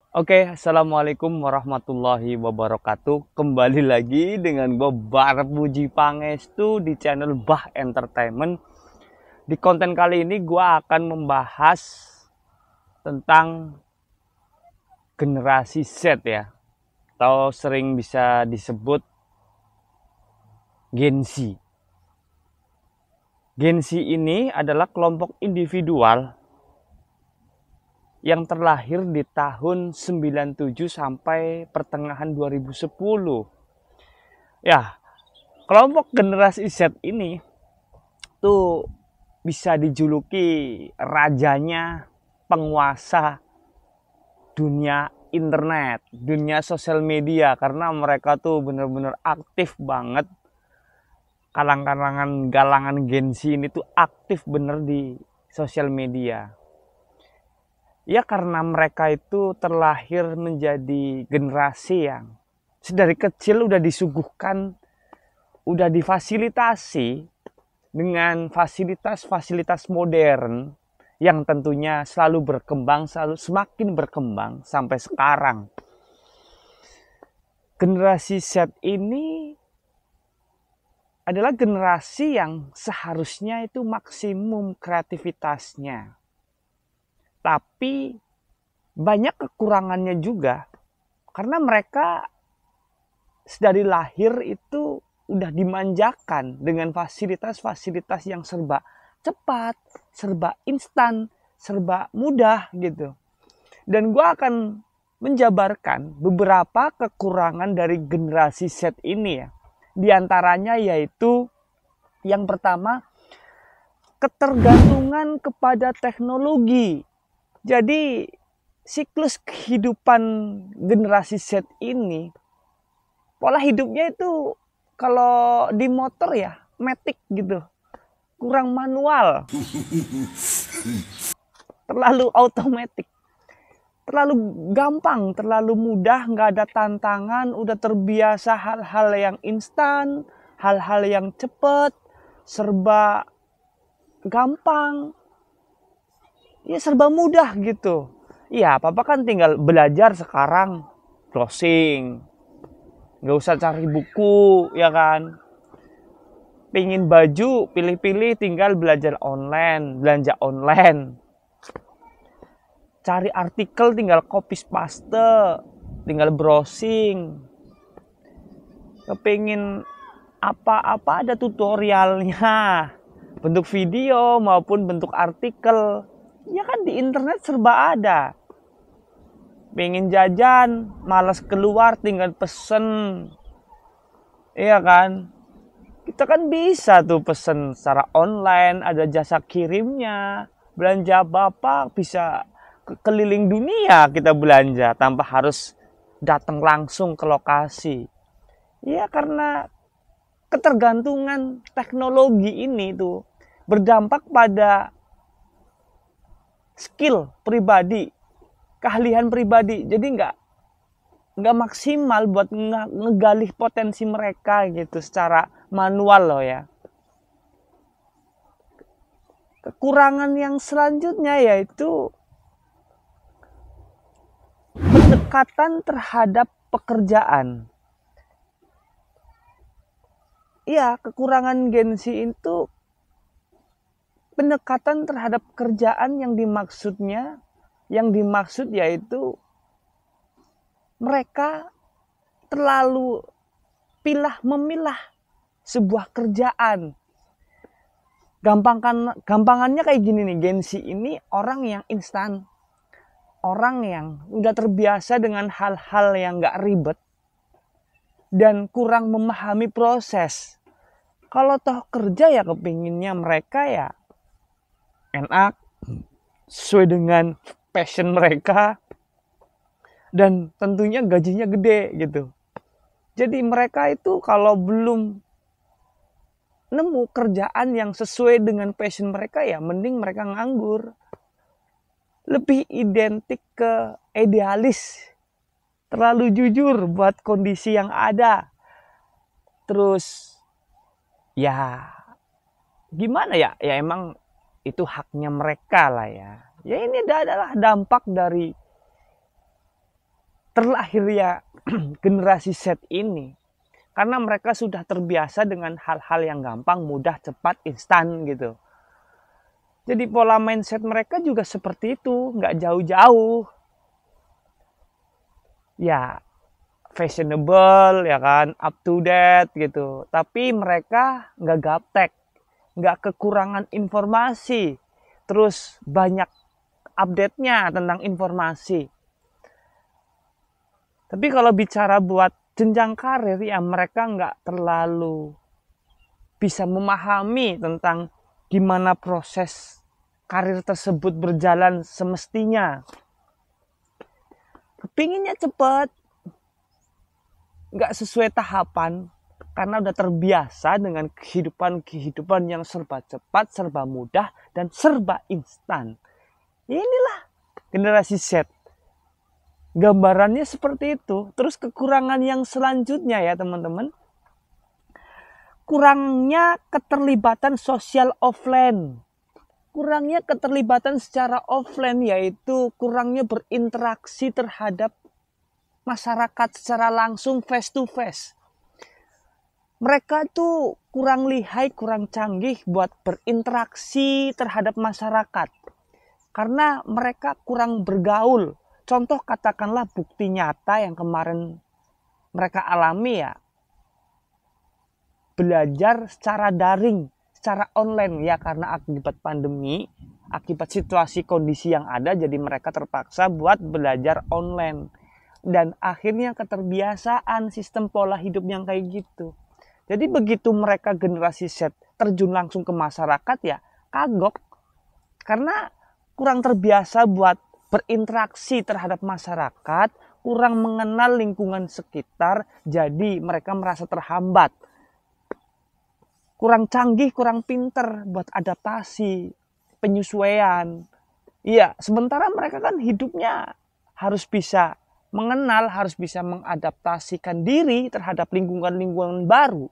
Assalamualaikum warahmatullahi wabarakatuh. Kembali lagi dengan gue Barpuji Pangestu di channel Bah Entertainment. Di konten kali ini gue akan membahas tentang generasi Z ya, atau sering bisa disebut Gen Z. Gen Z ini adalah kelompok individual yang terlahir di tahun 97 sampai pertengahan 2010. Ya, kelompok generasi Z ini tuh bisa dijuluki rajanya penguasa dunia internet, dunia sosial media, karena mereka tuh bener-bener aktif banget. Galangan Gen Z ini tuh aktif bener di sosial media. Ya karena mereka itu terlahir menjadi generasi yang sedari kecil udah disuguhkan, udah difasilitasi dengan fasilitas-fasilitas modern yang tentunya selalu berkembang, selalu semakin berkembang sampai sekarang. Generasi Z ini adalah generasi yang seharusnya itu maksimum kreativitasnya. Tapi banyak kekurangannya juga karena mereka dari lahir itu udah dimanjakan dengan fasilitas-fasilitas yang serba cepat, serba instan, serba mudah gitu. Dan gue akan menjabarkan beberapa kekurangan dari generasi Z ini ya. Di antaranya yaitu yang pertama, ketergantungan kepada teknologi. Jadi siklus kehidupan generasi Z ini, pola hidupnya itu kalau di motor ya matic gitu, kurang manual, terlalu automatic, terlalu gampang, terlalu mudah, nggak ada tantangan, udah terbiasa hal-hal yang instan, hal-hal yang cepet, serba gampang, ya serba mudah gitu. Iya, apa-apa kan tinggal belajar sekarang, browsing, nggak usah cari buku, ya kan. Pingin baju, pilih-pilih, tinggal belajar online, belanja online. Cari artikel tinggal copy paste, tinggal browsing. Kepingin apa-apa ada tutorialnya, bentuk video maupun bentuk artikel. Ya kan di internet serba ada. Pengen jajan, malas keluar, tinggal pesen. Iya kan? Kita kan bisa tuh pesen secara online, ada jasa kirimnya. Belanja bapak bisa keliling dunia kita belanja tanpa harus datang langsung ke lokasi. Ya karena ketergantungan teknologi ini tuh berdampak pada skill pribadi, keahlian pribadi. Jadi nggak maksimal buat ngegalih potensi mereka gitu secara manual loh ya. Kekurangan yang selanjutnya yaitu pendekatan terhadap pekerjaan. Iya, kekurangan Gen Z itu pendekatan terhadap pekerjaan yang dimaksud yaitu mereka terlalu memilah sebuah kerjaan. Gampangannya kayak gini nih, Gen Z ini orang yang instan, orang yang udah terbiasa dengan hal-hal yang gak ribet dan kurang memahami proses. Kalau toh kerja ya kepinginnya mereka ya enak, sesuai dengan passion mereka, dan tentunya gajinya gede gitu. Jadi mereka itu kalau belum nemu kerjaan yang sesuai dengan passion mereka ya mending mereka nganggur. Lebih identik ke idealis, terlalu jujur buat kondisi yang ada. Terus ya gimana ya, ya emang itu haknya mereka lah ya. Ya ini adalah dampak dari terlahir ya generasi Z ini karena mereka sudah terbiasa dengan hal-hal yang gampang, mudah, cepat, instan gitu. Jadi pola mindset mereka juga seperti itu, nggak jauh-jauh. Ya, fashionable ya kan, up to date gitu. Tapi mereka nggak gaptek, nggak kekurangan informasi. Terus banyak update-nya tentang informasi. Tapi kalau bicara buat jenjang karir ya mereka nggak terlalu bisa memahami tentang gimana proses karir tersebut berjalan semestinya. Kepinginnya cepet, nggak sesuai tahapan karena udah terbiasa dengan kehidupan yang serba cepat, serba mudah, dan serba instan. Inilah generasi Z. Gambarannya seperti itu. Terus kekurangan yang selanjutnya ya teman-teman. Kurangnya keterlibatan sosial offline. Kurangnya keterlibatan secara offline yaitu kurangnya berinteraksi terhadap masyarakat secara langsung face to face. Mereka tuh kurang lihai, kurang canggih buat berinteraksi terhadap masyarakat. Karena mereka kurang bergaul. Contoh katakanlah bukti nyata yang kemarin mereka alami ya. Belajar secara daring, secara online ya karena akibat pandemi, akibat situasi kondisi yang ada jadi mereka terpaksa buat belajar online. Dan akhirnya keterbiasaan sistem pola hidup yang kayak gitu. Jadi begitu mereka generasi Z terjun langsung ke masyarakat ya kagok. Karena kurang terbiasa buat berinteraksi terhadap masyarakat, kurang mengenal lingkungan sekitar, jadi mereka merasa terhambat. Kurang canggih, kurang pinter buat adaptasi, penyesuaian. Iya, sementara mereka kan hidupnya harus bisa mengenal, harus bisa mengadaptasikan diri terhadap lingkungan-lingkungan baru.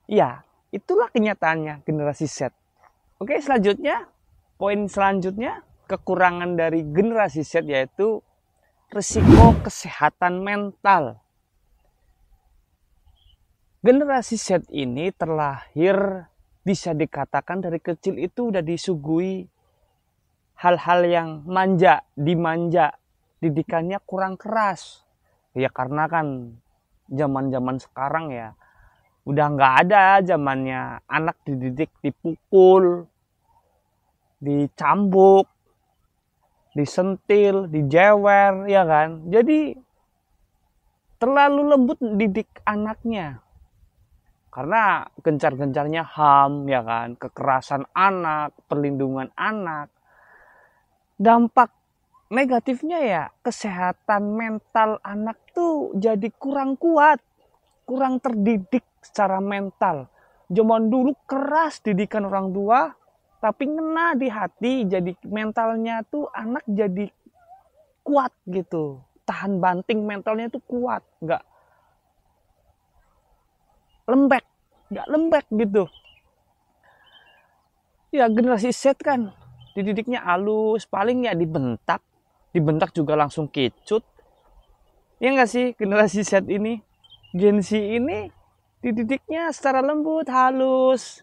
Ya, itulah kenyataannya generasi Z. Oke, selanjutnya, poin selanjutnya, kekurangan dari generasi Z yaitu risiko kesehatan mental. Generasi Z ini terlahir bisa dikatakan dari kecil itu udah disuguhi hal-hal yang dimanja, didikannya kurang keras. Ya karena kan zaman-zaman sekarang ya udah nggak ada zamannya anak dididik dipukul, dicambuk, disentil, dijewer, ya kan. Jadi terlalu lembut didik anaknya. Karena gencar-gencarnya HAM, ya kan, kekerasan anak, perlindungan anak. Dampak negatifnya ya kesehatan mental anak tuh jadi kurang kuat, kurang terdidik secara mental. Zaman dulu keras didikan orang tua, tapi ngena di hati, jadi mentalnya tuh anak jadi kuat gitu, tahan banting mentalnya tuh kuat, nggak lembek gitu. Ya generasi Z kan dididiknya halus, paling ya dibentak juga langsung kecut. Ya nggak sih generasi Z ini, Gen Z ini dididiknya secara lembut, halus.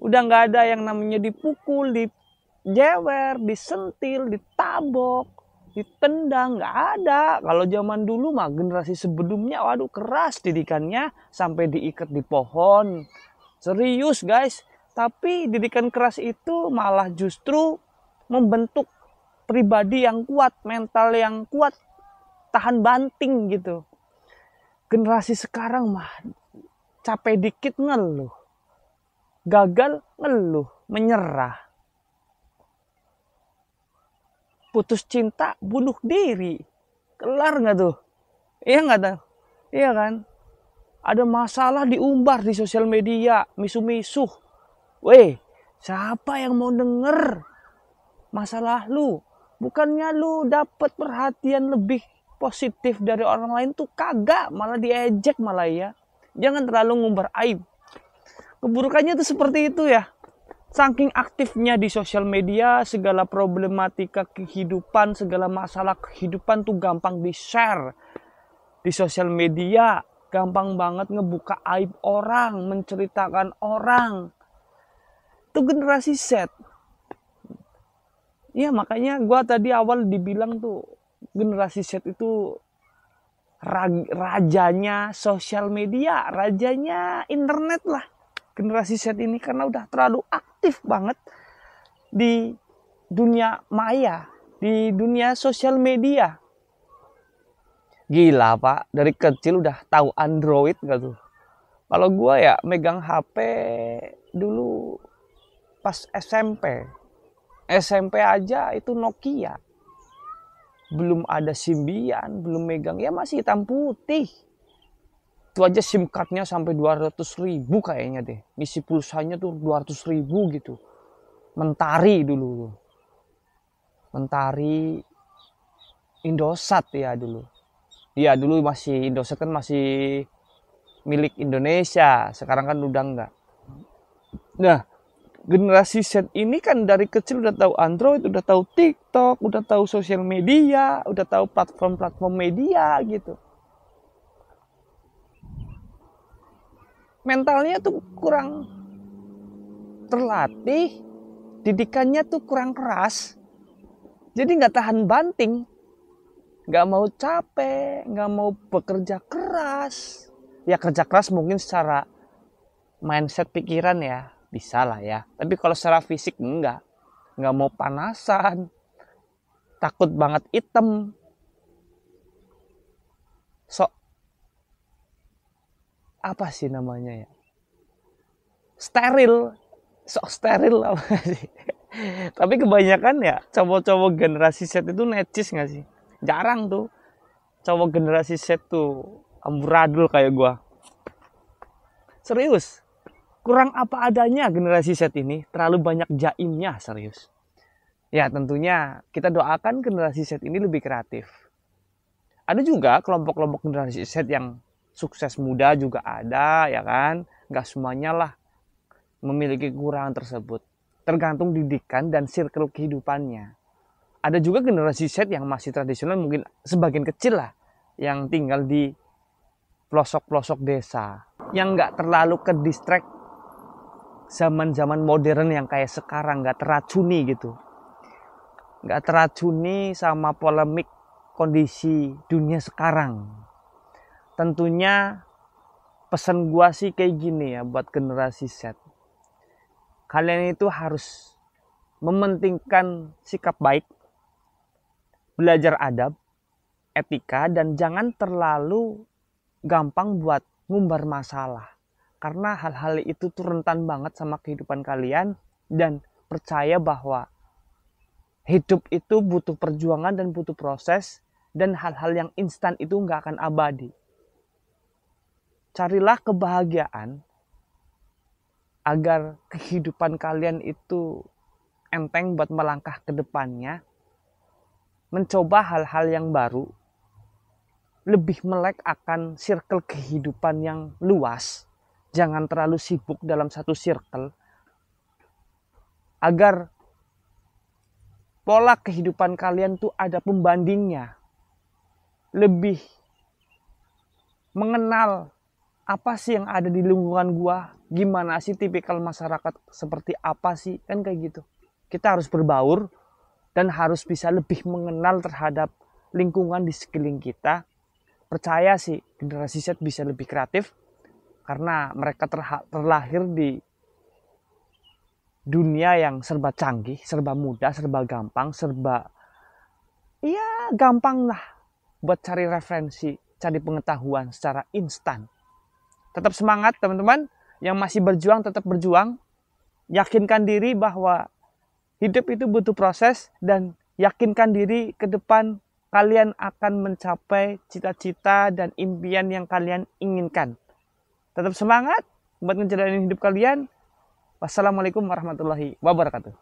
Udah nggak ada yang namanya dipukul, dijewer, disentil, ditabok, ditendang, nggak ada. Kalau zaman dulu mah generasi sebelumnya, waduh keras didikannya sampai diikat di pohon. Serius guys, tapi didikan keras itu malah justru membentuk pribadi yang kuat, mental yang kuat, tahan banting gitu. Generasi sekarang mah capek dikit ngeluh. Gagal ngeluh, menyerah. Putus cinta, bunuh diri. Kelar nggak tuh? Iya nggak tuh? Iya kan? Ada masalah diumbar di sosial media, misu-misuh. Weh, siapa yang mau denger masalah lu? Bukannya lu dapet perhatian lebih positif dari orang lain tuh kagak, malah diejek malah ya. Jangan terlalu ngumbar aib. Keburukannya tuh seperti itu ya. Saking aktifnya di sosial media, segala problematika kehidupan, segala masalah kehidupan tuh gampang di-share di sosial media. Gampang banget ngebuka aib orang, menceritakan orang. Itu generasi Z. Ya makanya gue tadi awal dibilang tuh generasi Z itu rajanya sosial media, rajanya internet lah. Generasi Z ini karena udah terlalu aktif banget di dunia maya, di dunia sosial media. Gila Pak, dari kecil udah tahu Android gak tuh? Kalau gue ya megang HP dulu pas SMP. SMP aja itu Nokia. Belum ada Symbian, belum megang, ya masih hitam putih. Itu aja SIM cardnya sampai 200.000 kayaknya deh. Ngisi pulsanya tuh 200.000 gitu. Mentari dulu. Mentari Indosat ya dulu. Iya dulu masih Indosat kan masih milik Indonesia. Sekarang kan udah enggak. Nah, generasi Z ini kan dari kecil udah tahu Android, udah tahu TikTok, udah tahu sosial media, udah tahu platform-platform media gitu. Mentalnya tuh kurang terlatih, didikannya tuh kurang keras, jadi nggak tahan banting, nggak mau capek, nggak mau bekerja keras. Ya kerja keras mungkin secara mindset pikiran ya bisa lah ya, tapi kalau secara fisik nggak mau panasan, takut banget item, sok apa sih namanya ya, steril, sok steril apa sih. Tapi kebanyakan ya cowok-cowok generasi Z itu necis gak sih? Jarang tuh cowok generasi Z tuh amburadul kayak gua. Serius, kurang apa adanya generasi Z ini, terlalu banyak jaimnya, serius. Ya tentunya kita doakan generasi Z ini lebih kreatif. Ada juga kelompok-kelompok generasi Z yang sukses muda juga ada ya kan, nggak semuanya lah memiliki kekurangan tersebut, tergantung didikan dan circle kehidupannya. Ada juga generasi Z yang masih tradisional, mungkin sebagian kecil lah yang tinggal di pelosok-pelosok desa, yang nggak terlalu ke distract zaman-zaman modern yang kayak sekarang, nggak teracuni gitu, nggak teracuni sama polemik kondisi dunia sekarang. Tentunya pesan gua sih kayak gini ya buat generasi Z. Kalian itu harus mementingkan sikap baik, belajar adab, etika, dan jangan terlalu gampang buat ngumbar masalah. Karena hal-hal itu tuh rentan banget sama kehidupan kalian, dan percaya bahwa hidup itu butuh perjuangan dan butuh proses, dan hal-hal yang instan itu nggak akan abadi. Carilah kebahagiaan agar kehidupan kalian itu enteng buat melangkah ke depannya, mencoba hal-hal yang baru, lebih melek akan circle kehidupan yang luas, jangan terlalu sibuk dalam satu circle, agar pola kehidupan kalian tuh ada pembandingnya, lebih mengenal apa sih yang ada di lingkungan gua, gimana sih tipikal masyarakat seperti apa sih, kan kayak gitu. Kita harus berbaur dan harus bisa lebih mengenal terhadap lingkungan di sekeliling kita. Percaya sih generasi Z bisa lebih kreatif karena mereka terlahir di dunia yang serba canggih, serba mudah, serba gampang, serba ya gampang lah buat cari referensi, cari pengetahuan secara instan. Tetap semangat teman-teman, yang masih berjuang tetap berjuang. Yakinkan diri bahwa hidup itu butuh proses, dan yakinkan diri ke depan kalian akan mencapai cita-cita dan impian yang kalian inginkan. Tetap semangat buat ngejalanin hidup kalian. Wassalamualaikum warahmatullahi wabarakatuh.